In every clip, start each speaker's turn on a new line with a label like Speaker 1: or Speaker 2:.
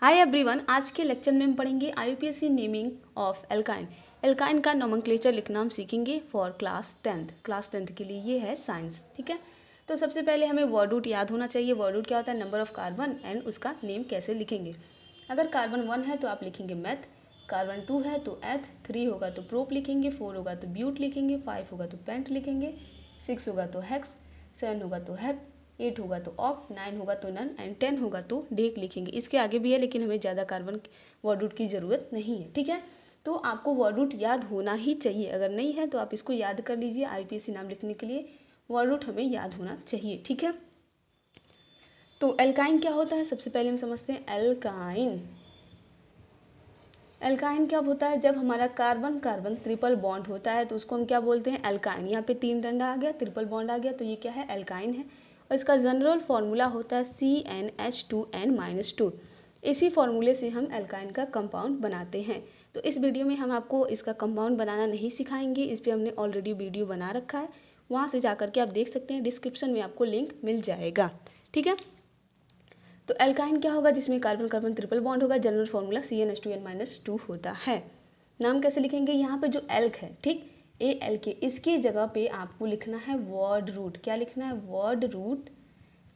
Speaker 1: Hi everyone, आज के lecture में हम पढ़ेंगे IUPAC naming of alkyne. Alkyne का नोमेनक्लेचर लिखना हम सीखेंगे for class 10th। Class 10th के लिए ये है साइंस। ठीक है, तो सबसे पहले हमें वर्ड रूट याद होना चाहिए। वर्ड रूट क्या होता है? नंबर ऑफ कार्बन एंड उसका नेम कैसे लिखेंगे। अगर कार्बन 1 है तो आप लिखेंगे मेथ, कार्बन 2 है तो एथ, 3 होगा तो प्रोप लिखेंगे, 4 होगा तो ब्यूट लिखेंगे, 5 होगा तो पेंट लिखेंगे, 6 होगा तो हेक्स, 7 होगा तो हेप, 8 होगा तो ऑक्ट, 9 होगा तो नन एंड 10 होगा तो डेक लिखेंगे। इसके आगे भी है लेकिन हमें ज़्यादा कार्बन वर्ड रूट की ज़रूरत नहीं है। ठीक है, तो आपको वर्ड रूट याद होना ही चाहिए। अगर नहीं है तो आप इसको याद कर लीजिए। आईपीएससी नाम लिखने के लिए वर्ड रूट हमें याद होना चाहिए। ठीक है, तो एल्काइन क्या होता है सबसे पहले हम समझते हैं। एल्काइन एल्काइन क्या होता है? जब हमारा कार्बन कार्बन ट्रिपल बॉन्ड होता है तो उसको हम क्या बोलते हैं? एल्काइन। यहाँ पे 3 डंडा आ गया, ट्रिपल बॉन्ड आ गया, तो ये क्या है? एल्काइन है। और इसका जनरल फॉर्मूला होता है CnH2n-2। इसी फॉर्मूले से हम एल्काइन का कंपाउंड बनाते हैं। तो इस वीडियो में हम आपको इसका कंपाउंड बनाना नहीं सिखाएंगे, इस पर हमने ऑलरेडी वीडियो बना रखा है, वहाँ से जाकर के आप देख सकते हैं, डिस्क्रिप्शन में आपको लिंक मिल जाएगा। ठीक है, तो एल्काइन क्या होगा? जिसमें कार्बन कार्बन ट्रिपल बॉन्ड होगा। जनरल फॉर्मूला CnH2n-2 होता है। नाम कैसे लिखेंगे? यहाँ पे जो एल्क है, ठीक, ALK, इसकी जगह पे आपको लिखना है वर्ड रूट। क्या लिखना है? Word root.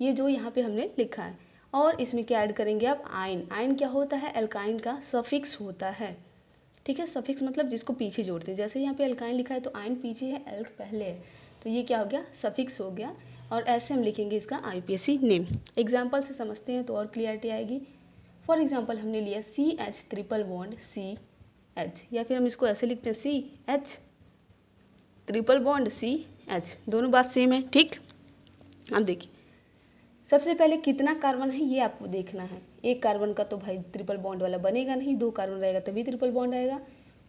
Speaker 1: ये जो यहाँ पे हमने लिखा है, और इसमें क्या ऐड करेंगे आप? आइन। आइन क्या होता है? एल्काइन का सफिक्स होता है। ठीक है, सफिक्स मतलब जिसको पीछे जोड़ते हैं। जैसे यहाँ पे एल्काइन लिखा है तो आइन पीछे है, एल्क पहले है, तो ये क्या हो गया? सफिक्स हो गया। और ऐसे हम लिखेंगे इसका आईपीएससी नेम। एग्जाम्पल से समझते हैं तो और क्लियरिटी आएगी। फॉर एग्जाम्पल हमने लिया CH ट्रिपल बॉन्ड CH, या फिर हम इसको ऐसे लिखते हैं CH ट्रिपल बॉन्ड CH, दोनों बात सेम है। ठीक, अब देखिए सबसे पहले कितना कार्बन है ये आपको देखना है। एक कार्बन का तो भाई ट्रिपल बॉन्ड वाला बनेगा नहीं, 2 कार्बन रहेगा तभी ट्रिपल बॉन्ड आएगा।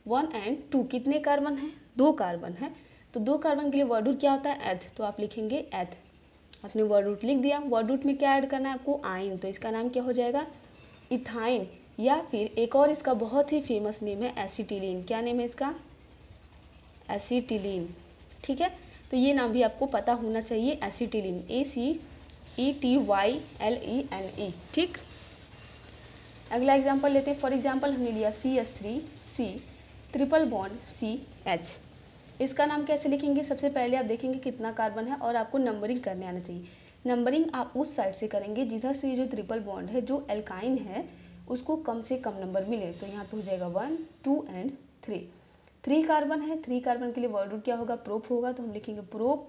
Speaker 1: 1 एंड 2 कितने कार्बन है? 2 कार्बन है, तो 2 कार्बन के लिए वर्ड रूट क्या होता है? एथ, तो आप लिखेंगे एथ। आपने वर्ड रूट लिख दिया। वर्ड रूट में क्या ऐड करना है आपको? आइन, तो इसका नाम क्या हो जाएगा? इथाइन। या फिर एक और इसका बहुत ही फेमस नेम है एसिटिलीन। क्या नेम है इसका? एसिटिलीन। ठीक है, तो ये नाम भी आपको पता होना चाहिए, एसिटिलीन, ACETYLENE। ठीक, अगला एग्जांपल लेते हैं। फॉर एग्जांपल हमने लिया CH3C ट्रिपल बॉन्ड CH। इसका नाम कैसे लिखेंगे? सबसे पहले आप देखेंगे कितना कार्बन है और आपको नंबरिंग करने आना चाहिए। नंबरिंग आप उस साइड से करेंगे जिधर से ये जो ट्रिपल बॉन्ड है, जो एल्काइन है, उसको कम से कम नंबर मिले। तो यहाँ पे हो जाएगा 1, 2 एंड 3। 3 कार्बन है, 3 कार्बन के लिए वर्ड रूट क्या होगा? प्रोप होगा, तो हम लिखेंगे प्रोप।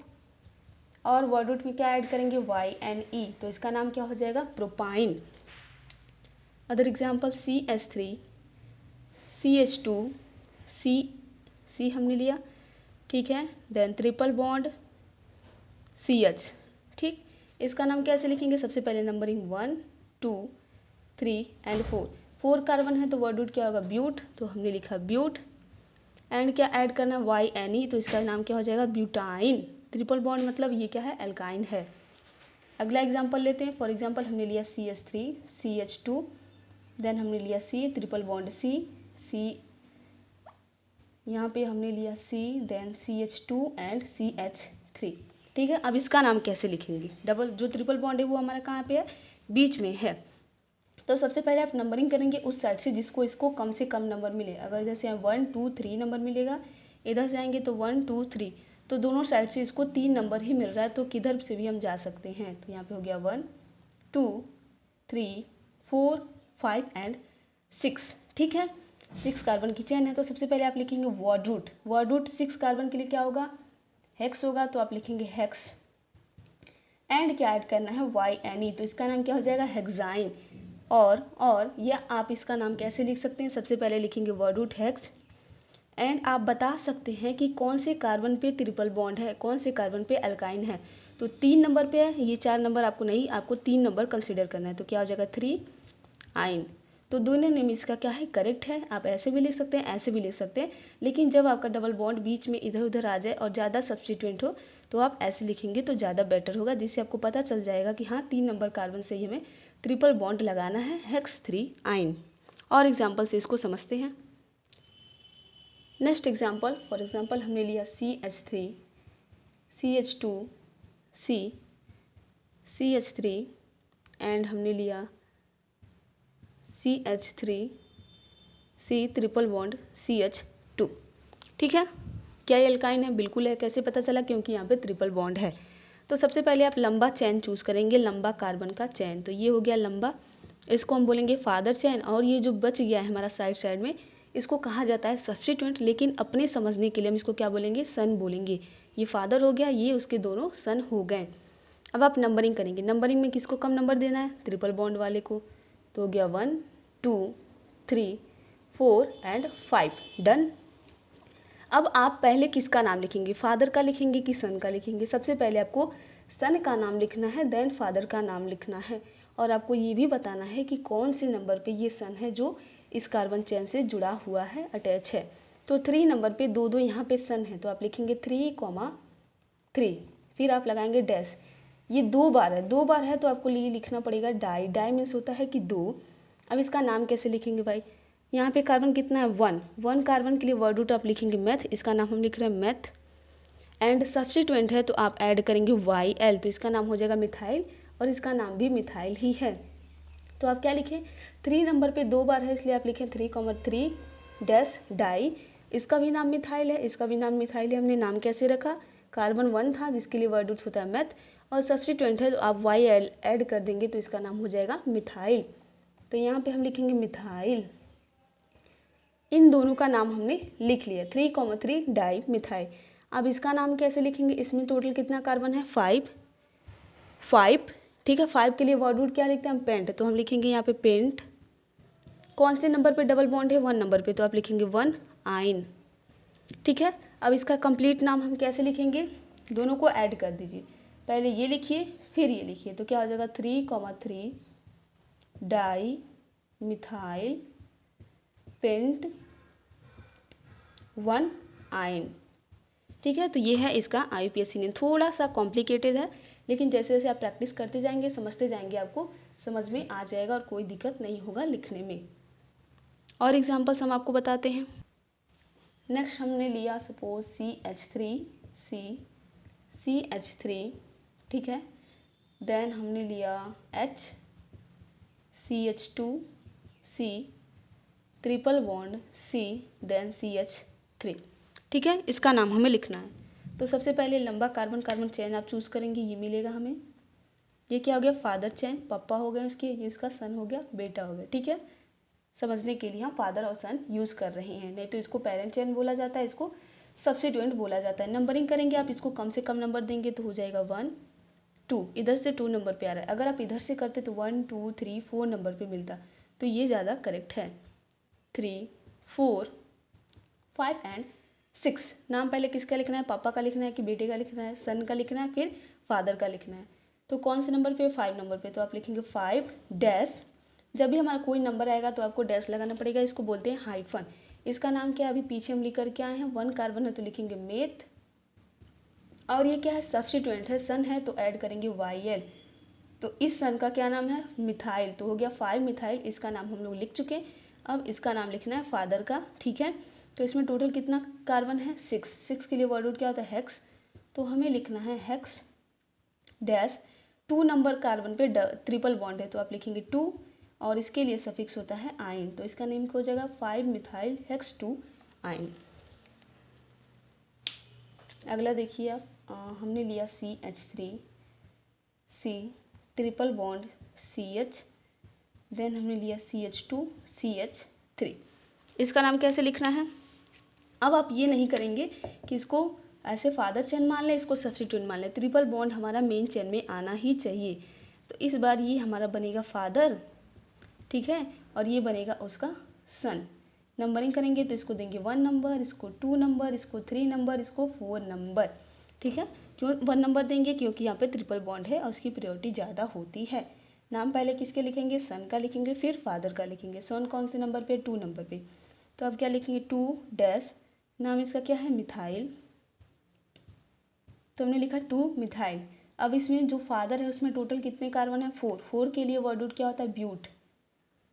Speaker 1: और वर्ड रूट में क्या ऐड करेंगे? YNE, तो इसका नाम क्या हो जाएगा? Propyne. Other example CH3 CH2 C हमने लिया, ठीक है, देन ट्रिपल बॉन्ड CH। ठीक, इसका नाम कैसे लिखेंगे? सबसे पहले नंबरिंग 1, 2, 3 एंड 4। 4 कार्बन है तो वर्ड रूट क्या होगा? ब्यूट, तो हमने लिखा ब्यूट। एंड क्या ऐड करना है? YNE, तो इसका नाम क्या हो जाएगा? ब्यूटाइन। ट्रिपल बॉन्ड मतलब ये क्या है? एल्काइन है। अगला एग्जाम्पल लेते हैं। फॉर एग्जाम्पल हमने लिया CH3 CH2, देन हमने लिया C ट्रिपल बॉन्ड C, यहाँ पे हमने लिया C, then CH2 and CH3। ठीक है, अब इसका नाम कैसे लिखेंगे? डबल जो ट्रिपल बॉन्ड है वो हमारा कहाँ पे है? बीच में है। तो सबसे पहले आप नंबरिंग करेंगे उस साइड से जिसको इसको कम से कम नंबर मिले। अगर इधर से 1, 2, 3 नंबर मिलेगा, इधर से आएंगे तो 1, 2, 3, तो दोनों साइड से इसको 3 नंबर ही मिल रहा है, तो किधर से भी हम जा सकते हैं। तो यहाँ पे हो गया 1, 2, 3, 4, 5 एंड 6। ठीक है, 6 कार्बन की चेन है, तो सबसे पहले आप लिखेंगे word root. Word root 6 carbon के लिए क्या होगा? हेक्स होगा, तो आप लिखेंगे हेक्स। एंड क्या ऐड करना है? YNE, तो इसका नाम क्या हो जाएगा? हेक्साइन। और या आप इसका नाम कैसे लिख सकते हैं? सबसे पहले लिखेंगे वर्ड रूट हेक्स, एंड आप बता सकते हैं कि कौन से कार्बन पे ट्रिपल बॉन्ड है, कौन से कार्बन पे अल्काइन है। तो 3 नंबर पे है, ये 4 नंबर आपको नहीं, आपको 3 नंबर कंसिडर करना है, तो क्या हो जाएगा? 3 आइन। तो दोनों नेम इसका क्या है? करेक्ट है। आप ऐसे भी लिख सकते हैं, ऐसे भी लिख सकते हैं, लेकिन जब आपका डबल बॉन्ड बीच में इधर उधर आ जाए और ज़्यादा सब्स्टिट्यूएंट हो तो आप ऐसे लिखेंगे तो ज़्यादा बेटर होगा, जिससे आपको पता चल जाएगा कि हाँ 3 नंबर कार्बन से ही हमें ट्रिपल बॉन्ड लगाना है, हेक्स 3 आइन। और एग्जाम्पल से इसको समझते हैं। नेक्स्ट एग्जाम्पल, फॉर एग्जाम्पल हमने लिया CH3 CH2 CH3 एंड हमने लिया CH3 C triple bond CH2। ठीक है, क्या ये एल्काइन है? बिल्कुल है। कैसे पता चला? क्योंकि यहाँ पे ट्रिपल बॉन्ड है। तो सबसे पहले आप लंबा चैन चूज करेंगे, लंबा कार्बन का चैन। तो ये हो गया लंबा, इसको हम बोलेंगे फादर चैन। और ये जो बच गया है हमारा साइड साइड में, इसको कहा जाता है सब्स्टिट्यूएंट, लेकिन अपने समझने के लिए हम इसको क्या बोलेंगे? सन बोलेंगे। ये फादर हो गया, ये उसके दोनों सन हो गए। अब आप नंबरिंग करेंगे। नंबरिंग में किसको कम नंबर देना है? ट्रिपल बॉन्ड वाले को। तो हो गया 1 2 3 4 एंड 5। डन। अब आप पहले किसका नाम लिखेंगे? फादर का लिखेंगे कि सन का लिखेंगे? सबसे पहले आपको सन का नाम लिखना है, देन फादर का नाम लिखना है। और आपको ये भी बताना है कि कौन से नंबर पे ये सन है जो इस कार्बन चेन से जुड़ा हुआ है, अटैच है। तो 3 नंबर पे दो यहाँ पे सन है, तो आप लिखेंगे 3,3। फिर आप लगाएंगे डैश। ये 2 बार है, 2 बार है तो आपको ये लिखना पड़ेगा डाई। डाई मीन्स होता है कि 2। अब इसका नाम कैसे लिखेंगे भाई? यहाँ पे कार्बन कितना है? 1 कार्बन के लिए वर्ड रूट आप लिखेंगे मैथ, इसका नाम हम लिख रहे हैं मैथ। एंड सब्स्टिट्यूएंट है तो आप ऐड करेंगे YL, तो इसका नाम हो जाएगा मिथाइल, और इसका नाम भी मिथाइल ही है। तो आप क्या लिखें? 3 नंबर पे 2 बार है, इसलिए आप लिखें 3,3 डैश डाई। इसका भी नाम मिथाइल है, इसका भी नाम मिथाइल है। हमने नाम कैसे रखा? कार्बन 1 था जिसके लिए वर्ड रूट होता है मैथ, और सब्स्टिट्यूएंट है तो आप YL ऐड कर देंगे तो इसका नाम हो जाएगा मिथाइल। तो यहाँ पे हम लिखेंगे मिथाइल। इन दोनों का नाम हमने लिख लिया, 3,3 डाई मिथाइल। अब इसका नाम कैसे लिखेंगे? इसमें टोटल कितना कार्बन है? 5। ठीक है, 5 के लिए वर्ड रूट क्या लिखते हैं हम? पेंट। तो हम लिखेंगे यहाँ पे पेंट। कौन से नंबर पे डबल बॉन्ड है? 1 नंबर पे, तो आप लिखेंगे 1 आइन। ठीक है, अब इसका कंप्लीट नाम हम कैसे लिखेंगे? दोनों को ऐड कर दीजिए। पहले ये लिखिए फिर ये लिखिए, तो क्या हो जाएगा? 3,3 डाई मिथाइल पेंट 1 आइन। ठीक है, तो ये है इसका IUPAC नेम। थोड़ा सा कॉम्प्लिकेटेड है, लेकिन जैसे जैसे आप प्रैक्टिस करते जाएंगे, समझते जाएंगे, आपको समझ में आ जाएगा और कोई दिक्कत नहीं होगा लिखने में। और एग्जांपल्स हम आपको बताते हैं। नेक्स्ट हमने लिया सपोज CH3, ठीक है। देन हमने लिया CH2, triple bond C, then CH3। ठीक है, इसका नाम हमें लिखना है। तो सबसे पहले लंबा कार्बन कार्बन चेन आप चूज करेंगे, ये मिलेगा हमें। ये क्या हो गया? फादर चेन, पापा हो गए उसके, ये इसका सन हो गया, बेटा हो गया। ठीक है, समझने के लिए हम फादर और सन यूज कर रहे हैं, नहीं तो इसको पेरेंट चेन बोला जाता है, इसको सब्स्टिट्यूएंट बोला जाता है। नंबरिंग करेंगे आप, इसको कम से कम नंबर देंगे तो हो जाएगा 1 2। इधर से 2 नंबर पे आ रहा है, अगर आप इधर से करते तो 1 2 3 4 नंबर पे मिलता, तो ये ज़्यादा करेक्ट है। 3 4 5 एंड 6। नाम पहले किसका लिखना है? पापा का लिखना है कि बेटे का लिखना है? सन का लिखना है, फिर फादर का लिखना है। तो कौन से नंबर पे? 5 नंबर पे, तो आप लिखेंगे 5 डैश। जब भी हमारा कोई नंबर आएगा तो आपको डैश लगाना पड़ेगा, इसको बोलते हैं हाइफन। इसका नाम क्या है? अभी पीछे हम लिख कर के आए हैं, 1 कार्बन है तो लिखेंगे मेथ, और ये क्या है? सब्स्टिट्यूएंट है, सन है तो ऐड करेंगे YL। तो इस सन का क्या नाम है? मिथाइल। तो हो गया 5 मिथाइल, इसका नाम हम लोग लिख चुके। अब इसका नाम लिखना है फादर का। ठीक है, तो इसमें टोटल कितना कार्बन है? 6 के लिए वर्ड रूट क्या होता है? हेक्स। तो हमें लिखना है हेक्स डैश। 2 नंबर कार्बन पे ट्रिपल बॉन्ड है तो आप लिखेंगे 2, और इसके लिए सफिक्स होता है आइन, तो इसका नेम हो जाएगा 5 मिथाइल हेक्स 2 आइन। अगला देखिए आप, हमने लिया CH3 triple bond CH, then हमने लिया CH2 CH3। इसका नाम कैसे लिखना है? अब आप ये नहीं करेंगे कि इसको ऐसे फादर चेन मान लें, इसको सब्स्टिट्यूएंट मान लें। ट्रिपल बॉन्ड हमारा मेन चेन में आना ही चाहिए। तो इस बार ये हमारा बनेगा फादर, ठीक है, और ये बनेगा उसका सन। नंबरिंग करेंगे तो इसको देंगे 1 नंबर, इसको 2 नंबर, इसको 3 नंबर, इसको 4 नंबर। ठीक है, क्यों 1 नंबर देंगे? क्योंकि यहाँ पे ट्रिपल बॉन्ड है और उसकी प्रायोरिटी ज़्यादा होती है। नाम पहले किसके लिखेंगे? सन का लिखेंगे, फिर फादर का लिखेंगे। सन कौन से नंबर पे? 2 नंबर पे, तो अब क्या लिखेंगे? 2 डैश, नाम इसका क्या है? मिथाइल। तो हमने लिखा 2 मिथाइल। अब इसमें जो फादर है उसमें टोटल कितने कार्बन है? 4 के लिए वर्ड रूट क्या होता है? ब्यूट,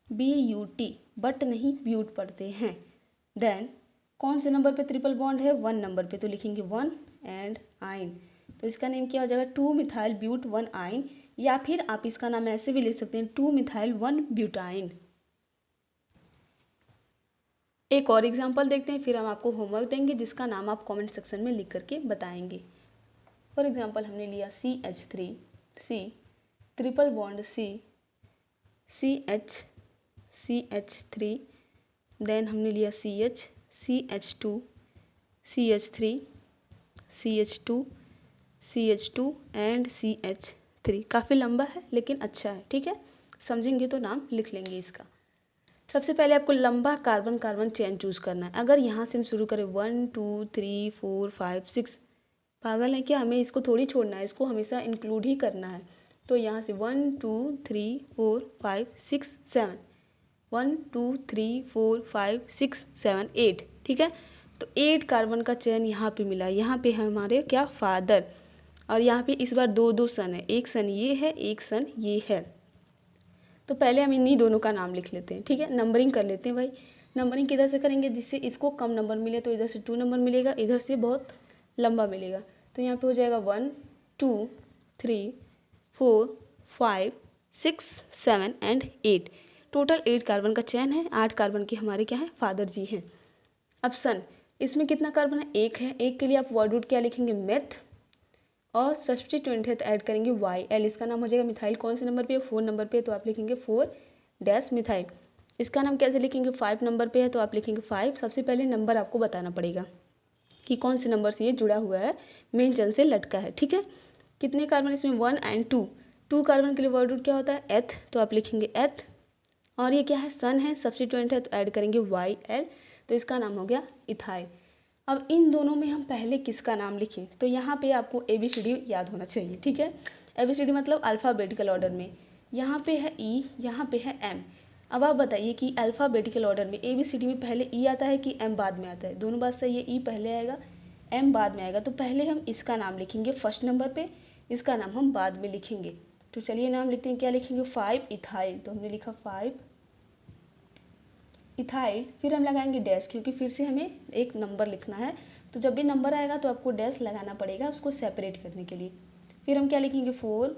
Speaker 1: BUT, बट नहीं ब्यूट पढ़ते हैं। देन कौन से नंबर पे ट्रिपल बॉन्ड है? 1 नंबर पे, तो लिखेंगे 1 एंड आइन। तो इसका नेम क्या हो जाएगा? 2 मिथाइल ब्यूट 1 आइन, या फिर आप इसका नाम ऐसे भी ले सकते हैं 2 मिथाइल 1 ब्यूटाइन। एक और एग्जाम्पल देखते हैं, फिर हम आपको होमवर्क देंगे जिसका नाम आप कमेंट सेक्शन में लिख करके बताएंगे। फॉर एग्जाम्पल हमने लिया CH3 C triple bond CH3, then हमने लिया CH2 CH2 एंड CH3। काफ़ी लंबा है लेकिन अच्छा है, ठीक है, समझेंगे तो नाम लिख लेंगे इसका। सबसे पहले आपको लंबा कार्बन कार्बन चेन चूज करना है। अगर यहाँ से हम शुरू करें 1 2 3 4 5 6, पागल है क्या, हमें इसको थोड़ी छोड़ना है, इसको हमेशा इंक्लूड ही करना है। तो यहाँ से 1 2 3 4 5 6 7, 1 2 3 4 5 6 7 8, ठीक है। तो 8 कार्बन का चेन यहाँ पे मिला। यहाँ पे है हमारे क्या, फादर, और यहाँ पे इस बार दो सन है, एक सन ये है, एक सन ये है। तो पहले हम इन्हीं दोनों का नाम लिख लेते हैं, ठीक है। नंबरिंग कर लेते हैं भाई। नंबरिंग किधर से करेंगे, जिससे इसको कम नंबर मिले, तो इधर से 2 नंबर मिलेगा, इधर से बहुत लंबा मिलेगा। तो यहाँ पे हो जाएगा 1 2 3 4 5 6 7 एंड 8। टोटल 8 कार्बन का चैन है। 8 कार्बन के हमारे क्या है, फादर जी हैं। अब सन, इसमें कितना कार्बन है, एक है। एक के लिए आप वर्ड रूट क्या लिखेंगे, मेथ, और सब्स्टिट्यूएंट है तो ऐड करेंगे YL। इसका नाम हो जाएगा मिथाइल। कौन से नंबर पे है, 4 नंबर पे, तो आप लिखेंगे 4 मिथाइल। इसका नाम कैसे लिखेंगे, 5 नंबर पे है तो आप लिखेंगे 5। सबसे पहले नंबर आपको बताना पड़ेगा कि कौन से नंबर से ये जुड़ा हुआ है, मेन चेन से लटका है, ठीक है। कितने कार्बन इसमें, 1 एंड 2 कार्बन के लिए वर्ड रूट क्या होता है, एथ, तो आप लिखेंगे एथ। और ये क्या है, सन है, सब्स्टिट्यूएंट है तो ऐड करेंगे YL, तो इसका नाम हो गया इथाइल। अब इन दोनों में हम पहले किसका नाम लिखें, तो यहाँ पे आपको ABCD याद होना चाहिए, ठीक है। ABCD मतलब अल्फ़ाबेटिकल ऑर्डर में। यहाँ पे है E, यहाँ पे है M। अब आप बताइए कि अल्फ़ाबेटिकल ऑर्डर में ABCD में पहले E आता है कि M बाद में आता है। दोनों बात सही है, E पहले आएगा, M बाद में आएगा। तो पहले हम इसका नाम लिखेंगे फर्स्ट नंबर पे, इसका नाम हम बाद में लिखेंगे। तो चलिए नाम लिखते हैं, क्या लिखेंगे, 5 इथाइल। तो हमने लिखा 5 इथाइल। फिर हम लगाएंगे डैश, क्योंकि फिर से हमें एक नंबर लिखना है, तो जब भी नंबर आएगा तो आपको डैश लगाना पड़ेगा उसको सेपरेट करने के लिए। फिर हम क्या लिखेंगे, 4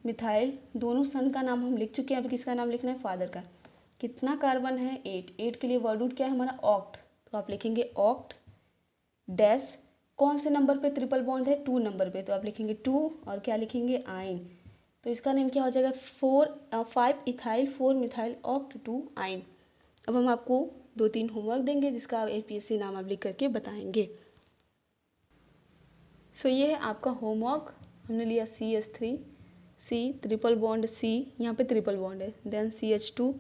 Speaker 1: मिथाइल। दोनों सन का नाम हम लिख चुके हैं, अब किसका नाम लिखना है, फादर का। कितना कार्बन है, 8 के लिए वर्ड रूट क्या है हमारा, ऑक्ट, तो आप लिखेंगे ऑक्ट डैश। कौन से नंबर पे ट्रिपल बॉन्ड है, 2 नंबर पे, तो आप लिखेंगे 2 और क्या लिखेंगे, आइन। तो इसका नेम क्या हो जाएगा, 5 इथाइल 4 मिथाइल ऑक्ट 2 आइन। अब हम आपको 2-3 होमवर्क देंगे जिसका APSC नाम आप लिख करके बताएंगे। सो ये है आपका होमवर्क। हमने लिया CH3 C triple bond C, यहाँ पे ट्रिपल बॉन्ड है, then CH2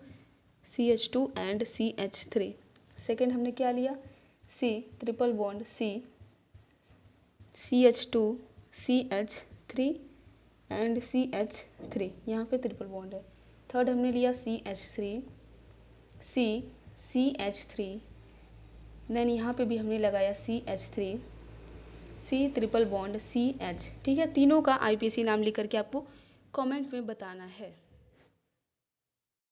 Speaker 1: and CH3। Second हमने क्या लिया, C triple bond C CH2 CH3 and CH3, यहाँ पे ट्रिपल बॉन्ड है। थर्ड हमने लिया CH3 CH3, देन यहाँ पे भी हमने लगाया CH3 C triple bond CH, ठीक है। तीनों का IPSC नाम लिख करके आपको कमेंट में बताना है।